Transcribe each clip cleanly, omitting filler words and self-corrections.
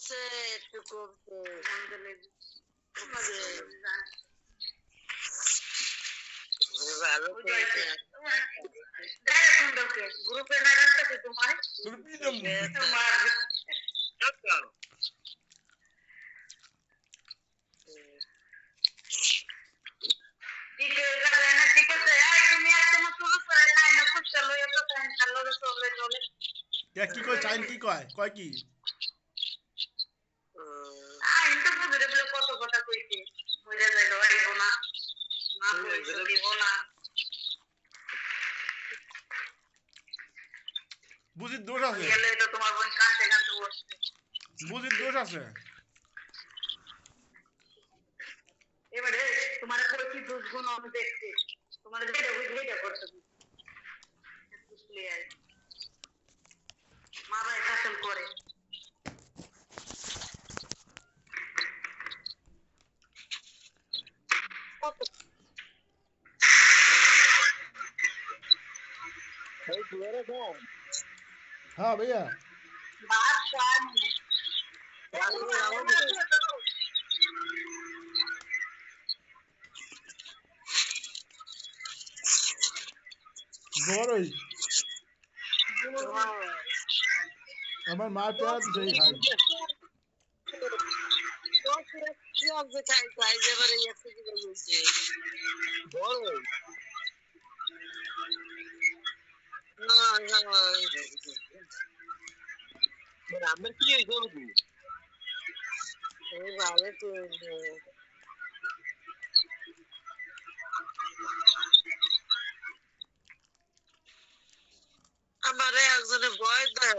কমছে একটু কমছে গ্রুপে না রাখতে তোমার কি কয় চাইন কি কয় কয় কি কত কথা কইছে মরে যাইল আইব না না কইছে দিব না বুঝির দোষ আছে গেলে তো তোমার বোন কাঁদতে কাঁদতে বসছে বুঝির দোষ আছে এবারে তোমার কই দোষ গুণ আমি দেখছি তোমার যেটা বুঝেইটা করতে বুঝলি আর মা ভাই শাসন করে हाँ भैया বড়ই আমার মা পেয়ারা দিছে খাই আমার কি হয়েছে ভালো তো আমারে একজনে ভয় দেয়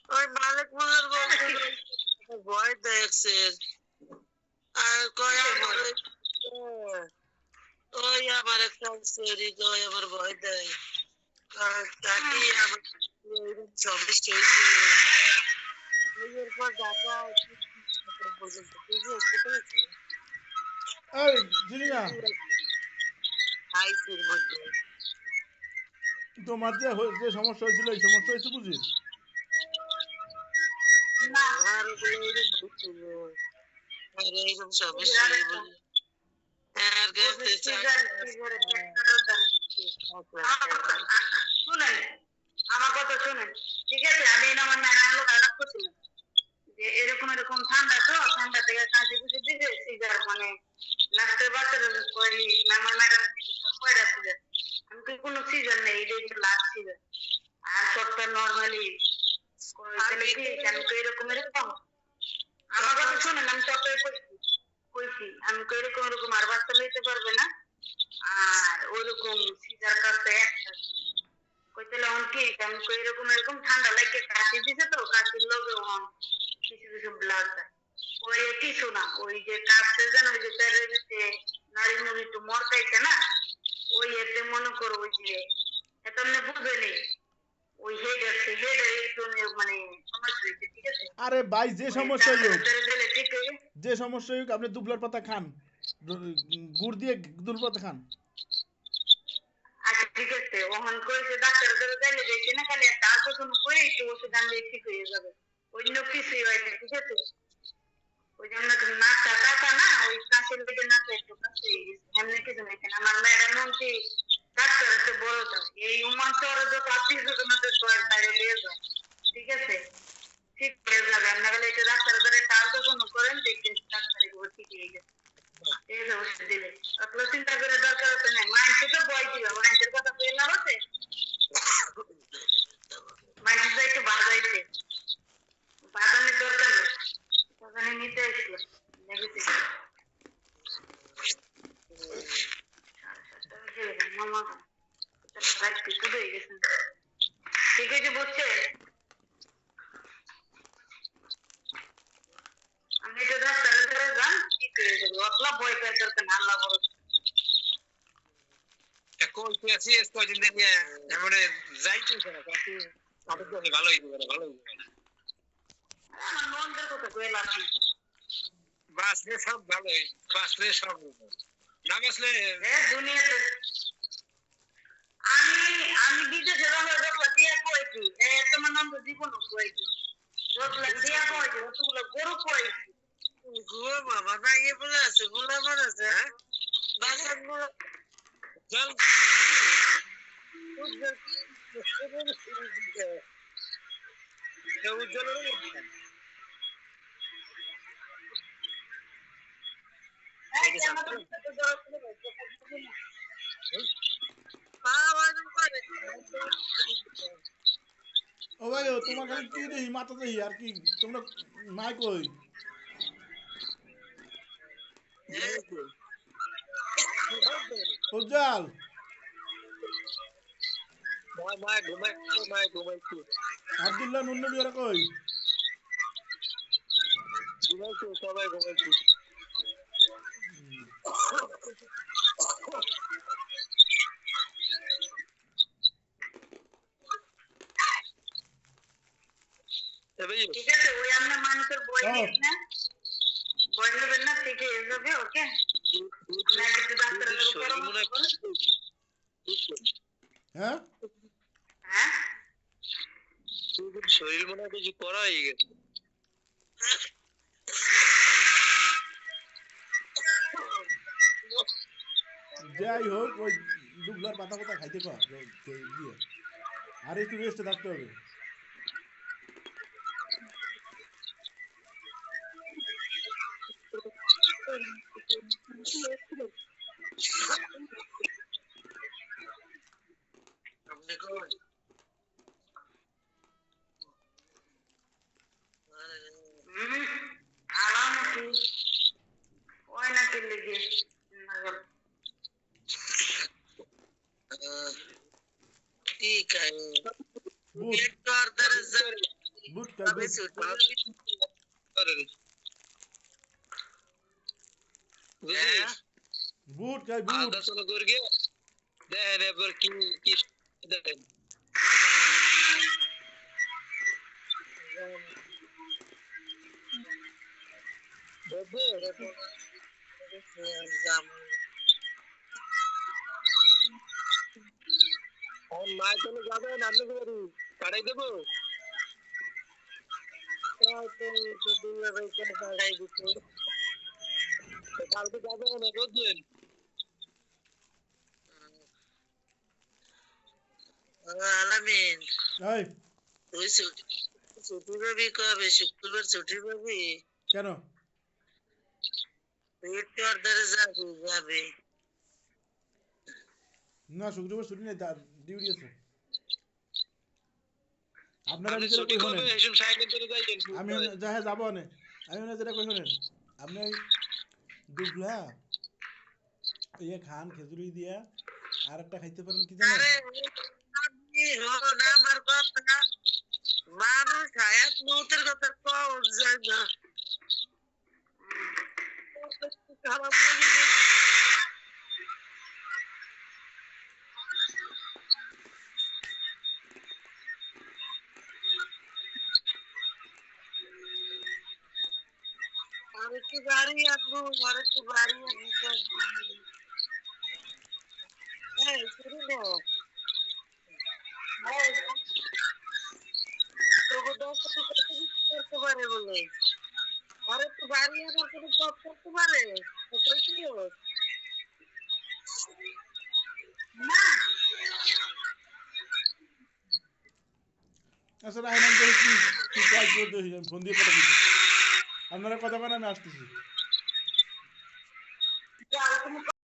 ওই মালিক মনের ভয় দেখছে আর কয় আমার ওই আমার একটা কয় আমার ভয় দেয় তাকে আমার সমস্যা হয়েছে এরপর ঢাকা এই জিনিয়া আইসির মধ্যে তোমার যে সমস্যা হয়েছিল এই সমস্যা হয়েছে বুঝি না আর এইরকম সমস্যা শুনেন আমার কথা শুনেন ঠিক আছে আমি আমার ম্যাডাম লোক আলাপ করছিলাম যে এরকম এরকম ঠান্ডা তো ঠান্ডা থেকে কাঁচি কুচি দিছে সিজার মানে লাস্টের বাচ্চারা করি আমার ম্যাডাম কয়টা সিজার আমি তো কোনো সিজন নেই এটা একটু লাস্ট সিজন আর সবটা নর্মালি কেন তো এরকম এরকম আমার কথা শুনেন আমি সবটাই কইছি আমি তো এরকম এরকম আর বাচ্চা লইতে পারবে না আর ওইরকম সিজার কাছে একটা কইতেলে ঠিক আমি তো এরকম এরকম ঠান্ডা লাগে কাশি দিছে তো কাশির লগে কিছু কিছু ব্লাড দেয় ওই কিছু না ওই যে কাশতে যেন ওই যে পেটের ভিতরে নারী নড়ি একটু মরকাইছে না ওই এতে মনে করো ওই যে এটা আপনি বুঝবেনি ওই হেডের এই জন্য মানে সমস্যা হয়েছে ঠিক আছে আরে ভাই যে সমস্যা হোক আপনি দুবলার পাতা খান গুড় দিয়ে দুবলার পাতা খান আচ্ছা ঠিক আছে ওখান কইছে ডাক্তার ধরে যাইলে দেখি না খালি একটা আলট্রাসাউন্ড করে একটু ওষুধ আনলে ঠিক হয়ে যাবে অন্য কিছুই হয় না ঠিক আছে ওই জন্য নাকটা কাটা না ওই কাশির লেগে নাকটা একটু কাশি হয়ে গেছে এমনি কিছু নেই আমার ম্যাডাম মন্ত্রী ডাক্তার আছে বড়টা এই উমাঞ্চরে যত আত্মীয় স্বজন আছে সবাই বাইরে নিয়ে যায় ঠিক আছে ঠিক হয়ে যাবে আপনারা এটা ডাক্তার ধরে আলট্রাসাউন্ড করেন দেখবেন ডাক্তার এগুলো ঠিক হয়ে গেছে এই ওষুধ দিলে আপনার চিন্তা করে দরকার হচ্ছে না মাইন্ডকে তো ভয় দিবে মাইন্ডের কথা বললাম আছে মাইন্ডটা একটু বাজাইছে বাজানোর দরকার নেই বাজানে নিতে আসলো নেগেটিভ মামা রাত কিছু হয়ে গেছে ঠিক আছে বুঝছে আমি তো ডাক্তারের ধরে যান ঠিক হয়ে যাবে অতলা ভয় পাওয়ার দরকার না আল্লাহ বড় এখন তুই আছিস কয়দিন দিয়ে এমন যাইছিস না কাছে আমাদের তো ভালোই ভালো আমার নন্দের কথা কইলা বাসলে সব ভালোই বাসলে সব না বাসলে দুনিয়াতে আমি বিদেশে রহে দেখো টিয়া কইছি তোমার নাম তো জীবন কইছি যতগুলা টিয়া পাইছে যতগুলা গরু পাইছে গো বাবা না ইয়ে বলে আছে বলে আমার আছে হ্যাঁ বাজার গুলো জল উজ্জ্বল উজ্জ্বল এই যে আমাদের সাথে জড়ো করে বসে থাকবে না আওয়াজ করে ও ভাই ও তোমার খালি কি দেই মাথা দেই আর কি তোমরা মাই কই উজ্জ্বল মায় ঘুমাইছি আব্দুল্লাহ নুন্নবী ওরা কই সবাই ঘুমাইছি ঠিক আছে ওই আমরা মানুষের বই নিস না বই নেবেন না থেকে যাবে ওকে না কিছু ডাক্তারের পরামর্শ করুন হ্যাঁ হ্যাঁ শরীর মনে কিছু করা হয়ে গেছে যাই হোক ওই দুবলার পাতা পাতা খাইতে কর দিয়ে আর একটু রেস্টে থাকতে হবে আপনি কোন আলামতি ওই না কি লেগে ठीक है বুট एक बार दरअसल বুট अभी सुटा বুট খাই বুট आधा सुनो कर गया देने पर की देने और माय चले जाबे नामने करी काढ़ाई देबो तो दूर रह के काढ़ाई दितो तो काल तो जाबे ना रोज আলামিন এই তুই ছুটি পাবি কবে শুক্রবার ছুটি পাবি কেন তুই একটু অর্ধারে যাবি না শুক্রবার ছুটি নেই ডিউটি আছে আপনারা নিজেরা কই শুনেন আমি যাহে যাব না আমি না যেটা কই শুনেন আপনি দুবলা ইয়ে খান খেজুরি দিয়া আর একটা খাইতে পারেন কি জানেন আরে আমি হলো না আমার কথা মানুষ হায়াত মৌতের কথা কও যায় না খারাপ লাগে और की बारी आपको और की बारी है शुरू ना है तो वो दोस्त को करते बारे बोले अरे तो बारी है ना तो सब करते बारे तो कैसे हो না আচ্ছা রাহেন আমি দেখি কি কাজ করতে ফোন দিয়ে কথা বলতে আপনারা কথা বলেন আমি আসতেছি